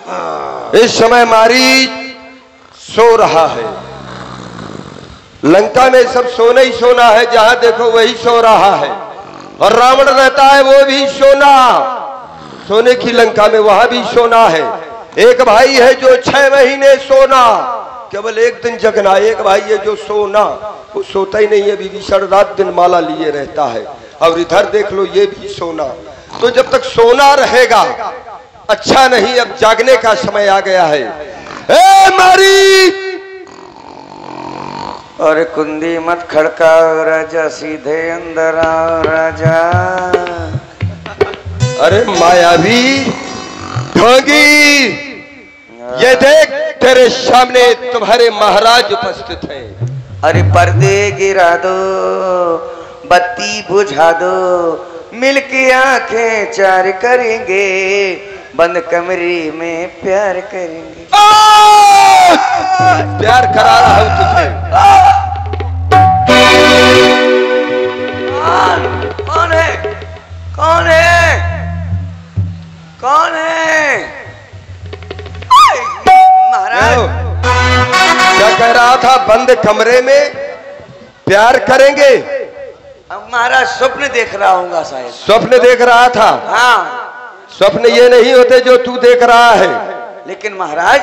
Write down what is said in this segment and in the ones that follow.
इस समय मारीच सो रहा है। लंका में सब सोना ही सोना है, जहां देखो वही सो रहा है। और रावण रहता है वो भी सोने की लंका में, वहां भी सोना है। एक भाई है जो 6 महीने सोना, केवल एक दिन जगना। एक भाई है जो सोना, वो सोता ही नहीं है, विभीषण रात दिन माला लिए रहता है। और इधर देख लो ये भी सोना। तो जब तक सोना रहेगा अच्छा नहीं। अब जागने का समय आ गया है। ए मारी, और कुंदी मत खड़काओ राजा, सीधे अंदर आओ राजा। अरे मायावी ढोंगी, ये देख तेरे सामने तुम्हारे महाराज उपस्थित हैं। अरे पर्दे गिरा दो, बत्ती बुझा दो, मिलके आंखें चार करेंगे, बंद कमरे में प्यार करेंगे। प्यार करा रहा हूं तुझे। कौन है? कौन है? कौन है? महाराज क्या कह रहा था? बंद कमरे में प्यार करेंगे। अब महाराज स्वप्न देख रहा हूँ शायद। स्वप्न देख रहा था? हाँ। स्वप्न ये नहीं होते जो तू देख रहा है। लेकिन महाराज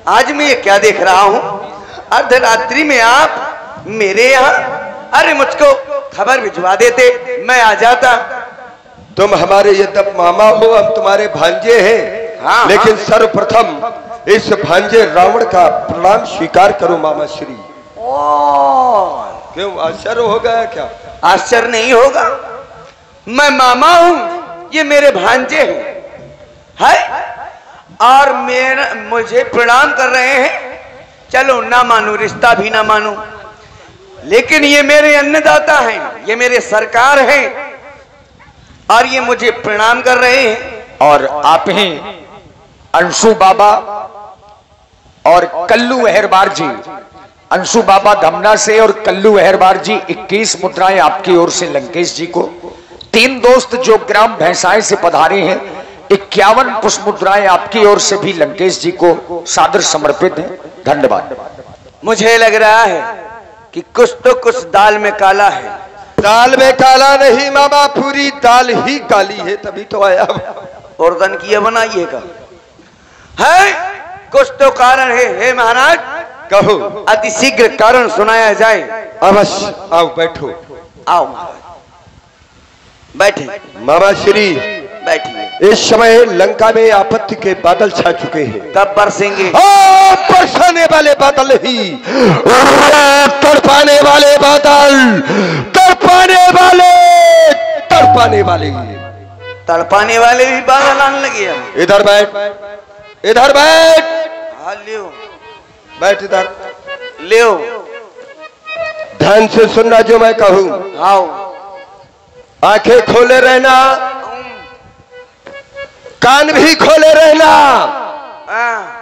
आज मैं ये क्या देख रहा हूँ? अर्धरात्रि में आप मेरे यहाँ, अरे मुझको खबर भिजवा देते, मैं आ जाता। तुम हमारे यद्यप मामा हो, हम तुम्हारे भांजे हैं। हाँ, लेकिन सर्वप्रथम इस भांजे रावण का प्रणाम स्वीकार करो मामा श्री। क्यों आश्चर्य हो गया क्या? आश्चर्य नहीं होगा, मैं मामा हूं, ये मेरे भांजे हैं, और मुझे प्रणाम कर रहे हैं। चलो ना मानू, रिश्ता भी ना मानू, लेकिन ये मेरे अन्नदाता हैं, ये मेरे सरकार हैं, और ये मुझे प्रणाम कर रहे हैं। और आप हैं अंशु बाबा और कल्लू अहरबार जी। अंशु बाबा धमना से और कल्लू अहरबार जी 21 मुद्राएं आपकी ओर से लंकेश जी को। 3 दोस्त जो ग्राम भैंसाएं से पधारे हैं, 51 पुष्प मुद्राएं आपकी ओर से भी लंकेश जी को सादर समर्पित हैं। धन्यवाद। मुझे लग रहा है कि कुछ तो कुछ दाल में काला है। दाल में काला नहीं मामा, पूरी दाल ही काली है, तभी तो आया। औरदन की बनाइएगा है, कुछ तो कारण है। हे महाराज कहो। अति शीघ्र कारण सुनाया जाए। अवश्य, आओ बैठो। आओ महाराज बैठे। मामा श्री बैठिए। इस समय लंका में आपत्ति के बादल छा चुके हैं। कब बरसेंगे? बरसाने वाले बादल ही, तड़पाने वाले बादल, तड़पाने वाले, तड़पाने वाले, तड़पाने वाले भी बादल आने लगे हैं। इधर बैठ, इधर बैठ। हाँ लियो, बैठ इधर, लियो। ध्यान से सुनना जो मैं कहूं। आओ। आंखें खोले रहना, कान भी खोले रहना,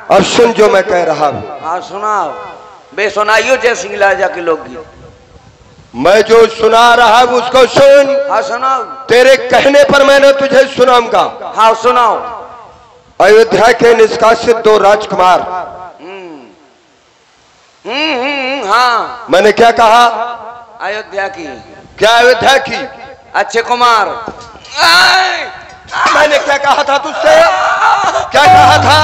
और सुन जो मैं कह रहा हूं। हाँ सुनाओ, बे सुनाइयो जय सिंगलाजा के लोकगीत। मैं जो सुना रहा हूं उसको सुन। हाँ सुनाओ। तेरे कहने पर मैंने तुझे सुनाऊंगा। हाँ सुनाओ। अयोध्या के निष्कासित 2 राजकुमार। हाँ मैंने क्या कहा? अयोध्या की। क्या अयोध्या की? अच्छे कुमार। मैंने क्या कहा था तुझसे? क्या कहा था?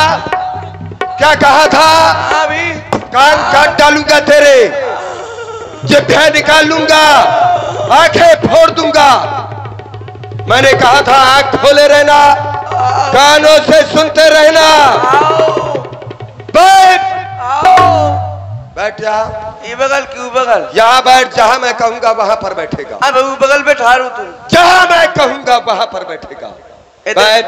क्या कहा था? अभी कान काट डालूंगा तेरे, जिभ्या निकाल लूंगा, आंखें फोड़ दूंगा। मैंने कहा था आंख खोले रहना, कानों से सुनते रहना। बैठ, बैठ जा। ये बगल क्यों बगल? यहाँ बैठ, जहां मैं कहूंगा वहां पर बैठेगा। अब वो बगल पे ठारू तुम। जहां मैं कहूंगा वहां पर बैठेगा। बैठ।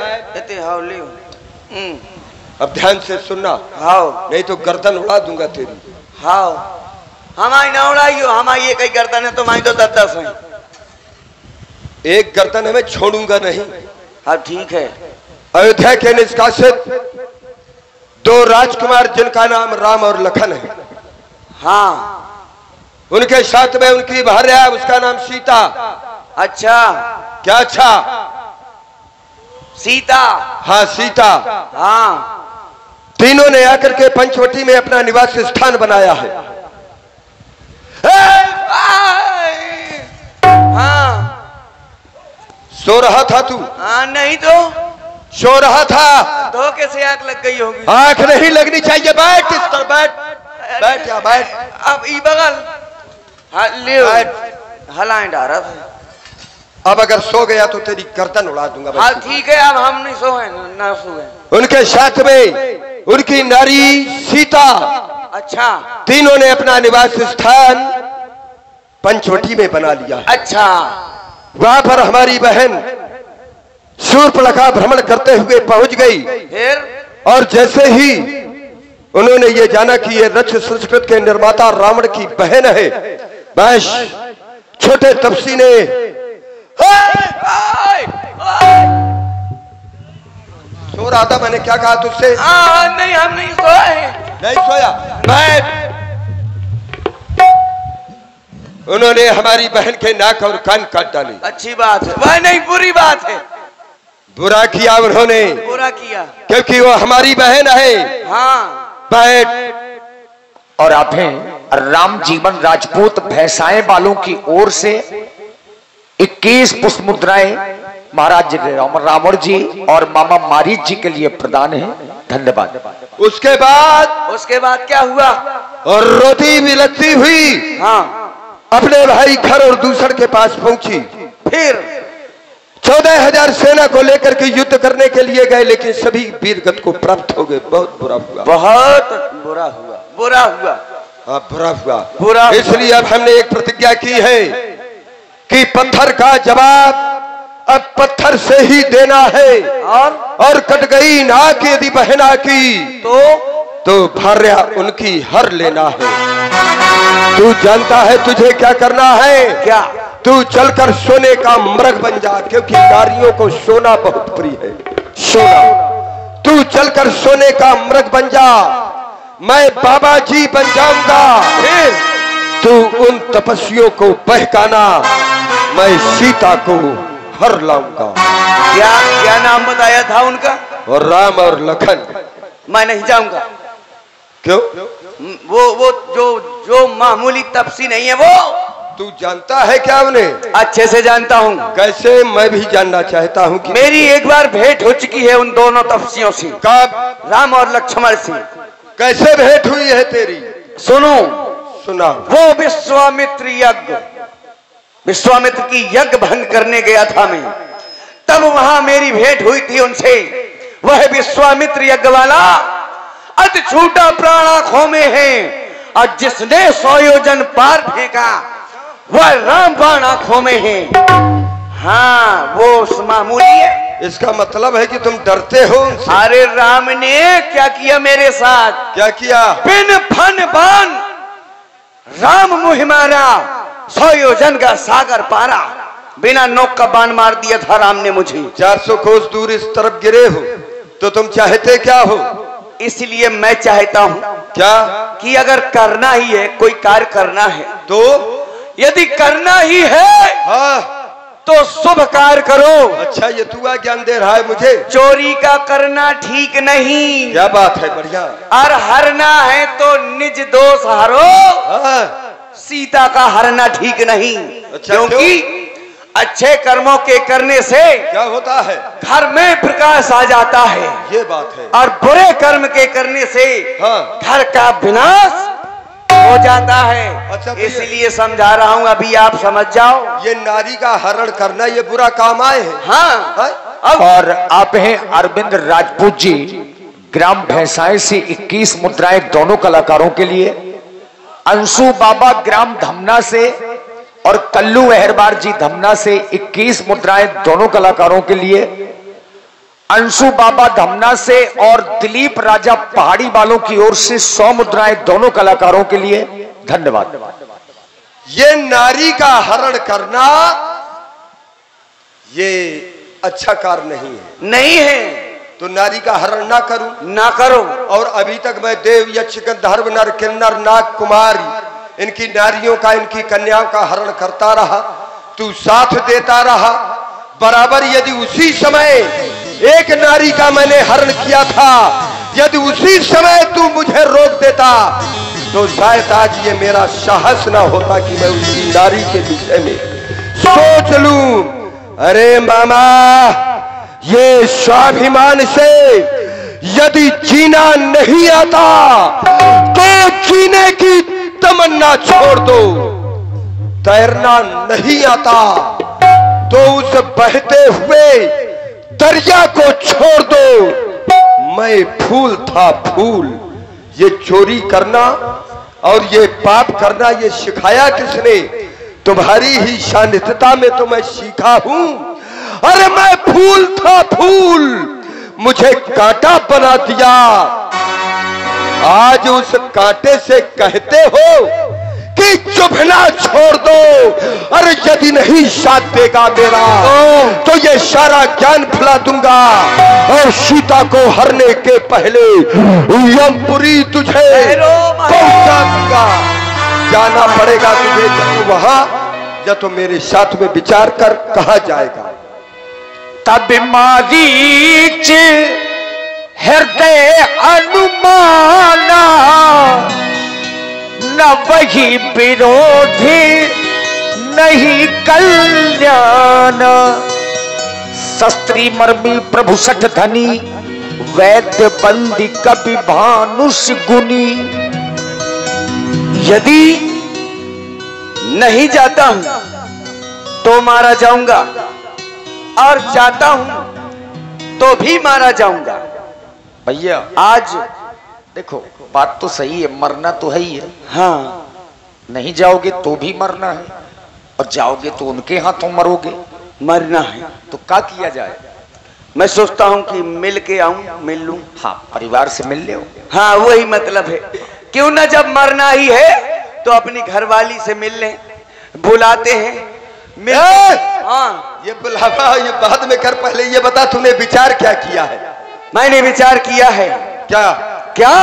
अब ध्यान से सुनना। हाँ। नहीं तो गर्दन उड़ा दूंगा तेरी। हाँ हमारी ना उड़ाइयो, हमारी ये कई गर्दन है, तुम्हारी तो 10-10 है। एक गर्दन है, मैं छोड़ूंगा नहीं। हाँ ठीक है। अयोध्या के निष्कासित 2 राजकुमार जिनका नाम राम और लखन है। हाँ। उनके साथ में उनकी भार्या, उसका नाम सीता। अच्छा। क्या? अच्छा सीता। हाँ सीता। हाँ तीनों ने आकर के पंचवटी में अपना निवास स्थान बनाया है। हाँ सो रहा था तू? हाँ नहीं तो सो रहा था। धोखे से आंख लग गई होगी। आंख नहीं लगनी चाहिए। बैठ इस पर, बैठ बैठ या बैठ। अब ई बगल हलाएं डारा था। अब अगर सो गया तो तेरी गर्दन उड़ा दूंगा। हाँ ठीक है, अब हम नहीं सोए ना सोए। उनके साथ में उनकी नारी सीता। अच्छा। तीनों ने अपना निवास स्थान पंचवटी में बना लिया। अच्छा। वहां पर हमारी बहन शूर्पणखा भ्रमण करते हुए पहुंच गई। फिर? और जैसे ही उन्होंने ये जाना कि ये रक्ष संस्कृत के निर्माता रावण की बहन है, बस छोटे तपसी ने सो रहा था। मैंने क्या कहा तुझसे? नहीं हम नहीं सोए। नहीं सोया? बैठ। उन्होंने हमारी बहन के नाक और कान काट डाली। अच्छी बात है। वह नहीं, बुरी बात है। बुरा किया उन्होंने। बुरा किया क्योंकि वो हमारी बहन है। हाँ। बैठ। और आप हैं राम जीवन राजपूत भैंसाएं वालों की ओर से 21 पुष्प मुद्राएं महाराज रावण जी और मामा मारीच जी के लिए प्रदान है। धन्यवाद। उसके बाद क्या हुआ? और रोती बिलखती हुई हाँ अपने भाई खर और दूसर के पास पहुंची। फिर 14,000 सेना को लेकर के युद्ध करने के लिए गए, लेकिन सभी वीरगत को प्राप्त हो गए। बहुत बुरा हुआ। बहुत बुरा हुआ। बुरा हुआ। हाँ बुरा हुआ। बुरा। इसलिए अब हमने एक प्रतिज्ञा की है कि पत्थर का जवाब अब पत्थर से ही देना है। और कट गई नाक यदि बहना की तो भार्या उनकी हर लेना है। तू जानता है तुझे क्या करना है? क्या? तू चलकर सोने का मृग बन जा, क्योंकि नारियों को सोना बहुत प्रिय है। सोना। तू चलकर सोने का मृग बन जा, मैं बाबा जी बन जाऊंगा। फिर तू उन तपस्वियों को बहकाना, मैं सीता को हर लाऊंगा। क्या नाम बताया था उनका? और राम और लखन। मैं नहीं जाऊंगा। क्यों? वो जो मामूली तपसी नहीं है वो। तू जानता है क्या उन्हें? अच्छे से जानता हूँ। कैसे? मैं भी जानना चाहता हूँ कि मेरी एक बार भेंट हो चुकी है उन दोनों तपस्वियों से। कब? राम और लक्ष्मण से। कैसे भेंट हुई है तेरी? सुनो। सुना। वो विश्वामित्र की यज्ञ भंग करने गया था मैं, तब वहां मेरी भेंट हुई थी उनसे। वह विश्वामित्र यज्ञ वाला अति छोटा प्राण आंखों में है, और जिसने 100 योजन पार फेंका वह राम बाण आंखों में है। हाँ वो मामूली है। इसका मतलब है कि तुम डरते हो उनसे? अरे राम ने क्या किया मेरे साथ? क्या किया? बिन फन बाण राम मुहि मारा, 100 योजन का सागर पारा। बिना नोक का बाण मार दिया था राम ने मुझे। 400 कोस दूर इस तरफ गिरे हो तो तुम चाहते क्या हो? इसलिए मैं चाहता हूँ क्या? कि अगर करना ही है, कोई कार्य करना है, तो यदि करना ही है हाँ तो शुभ कार्य करो। अच्छा, ये तू ज्ञान दे रहा है मुझे? चोरी का करना ठीक नहीं। क्या बात है? बढ़िया। और हरना है तो निज दोष हरो। हाँ। सीता का हरना ठीक नहीं। अच्छा, क्योंकि अच्छे कर्मों के करने से क्या होता है? घर में प्रकाश आ जाता है। ये बात है। और बुरे कर्म के करने से हाँ। घर का विनाश हो जाता है। अच्छा, तो इसलिए समझा रहा हूँ, अभी आप समझ जाओ। ये नारी का हरण करना ये बुरा काम आए है। हाँ। और आप हैं अरविंद राजपूत जी ग्राम भैंसाएं से 21 मुद्राएं दोनों कलाकारों के लिए। अंशु बाबा ग्राम धमना से और कल्लू अहरबार जी धमना से 21 मुद्राएं दोनों कलाकारों के लिए। अंशु बाबा धमना से और दिलीप राजा पहाड़ी वालों की ओर से 100 मुद्राएं दोनों कलाकारों के लिए। धन्यवाद। ये नारी का हरण करना ये अच्छा कार्य नहीं है। नहीं है तो नारी का हरण ना करूं? ना करो। और अभी तक मैं देव यक्ष गंधर्व नर किन्नर नाग कुमारी इनकी नारियों का, इनकी कन्याओं का हरण करता रहा, तू साथ देता रहा। बराबर यदि उसी समय एक नारी का मैंने हरण किया था यदि उसी समय तू मुझे रोक देता तो शायद आज ये मेरा साहस ना होता कि मैं उसकी नारी के विषय में सोच लूं। अरे मामा, ये स्वाभिमान से यदि जीना नहीं आता तो जीने की तमन्ना छोड़ दो। तैरना नहीं आता तो उस बहते हुए दरिया को छोड़ दो। मैं फूल था फूल। ये चोरी करना और ये पाप करना ये सिखाया किसने? तुम्हारी ही शानितता में तो मैं सीखा हूं। अरे मैं फूल था फूल, मुझे कांटा बना दिया। आज उस कांटे से कहते हो कि चुभना छोड़ दो। अरे यदि नहीं साथ देगा मेरा तो ये सारा ज्ञान फैला दूंगा और सीता को हरने के पहले यमपुरी तुझे पहुंचा दूंगा। जाना पड़ेगा तुझे या वहां या तो मेरे साथ में विचार कर कहा जाएगा। तब मारीच हृदय अनुमाना, न वही विरोधी नहीं कल्याण। शस्त्री मर्मी प्रभु सठ धनी, वैद्य बंदी कवि भानुष गुनी। यदि नहीं जाता हूं तो मारा जाऊंगा और जाता हूं तो भी मारा जाऊंगा। भैया आज देखो बात तो सही है, मरना तो है ही है। हाँ, नहीं जाओगे तो भी मरना है और जाओगे तो उनके हाथों मरोगे। मरना है तो क्या किया जाए? मैं सोचता हूं कि मिल के आऊं, मिल लूं। हाँ, परिवार से मिल ले। हाँ, वही मतलब है। क्यों ना जब मरना ही है तो अपनी घरवाली से मिल लें। बुलाते हैं हाँ, ये बुलावा ये बाद में कर, पहले ये बता तूने विचार क्या किया है? मैंने विचार किया है। क्या क्या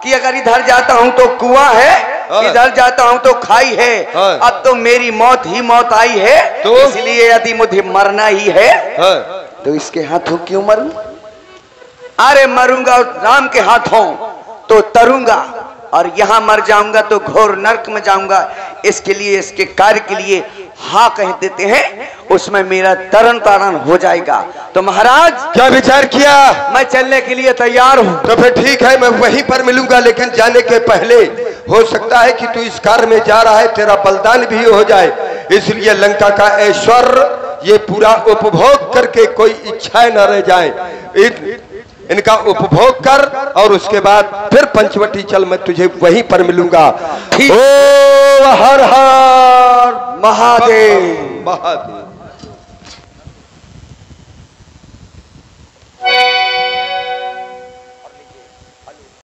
कि अगर इधर जाता हूं तो कुआं है, इधर जाता हूं तो खाई है। अब तो मेरी मौत ही मौत आई है, तो इसलिए यदि मुझे मरना ही है तो इसके हाथों क्यों मरूं? अरे मरूंगा राम के हाथों तो तरूंगा, और यहां मर जाऊंगा तो घोर नरक में जाऊंगा। इसके लिए, इसके कार्य के लिए हाँ कह देते हैं, उसमें मेरा तरण तारण हो जाएगा। तो महाराज क्या विचार किया? मैं चलने के लिए तैयार हूं। तो फिर ठीक है, मैं वहीं पर मिलूंगा, लेकिन जाने के पहले हो सकता है कि तू इस कार्य में जा रहा है, तेरा बलिदान भी हो जाए। इसलिए लंका का ऐश्वर्य ये पूरा उपभोग करके कोई इच्छाएं न रह जाए। इनका उपभोग कर और उसके बाद फिर पंचवटी चल, मैं तुझे वहीं पर मिलूंगा। ओ हर हर महादेव। महादेव।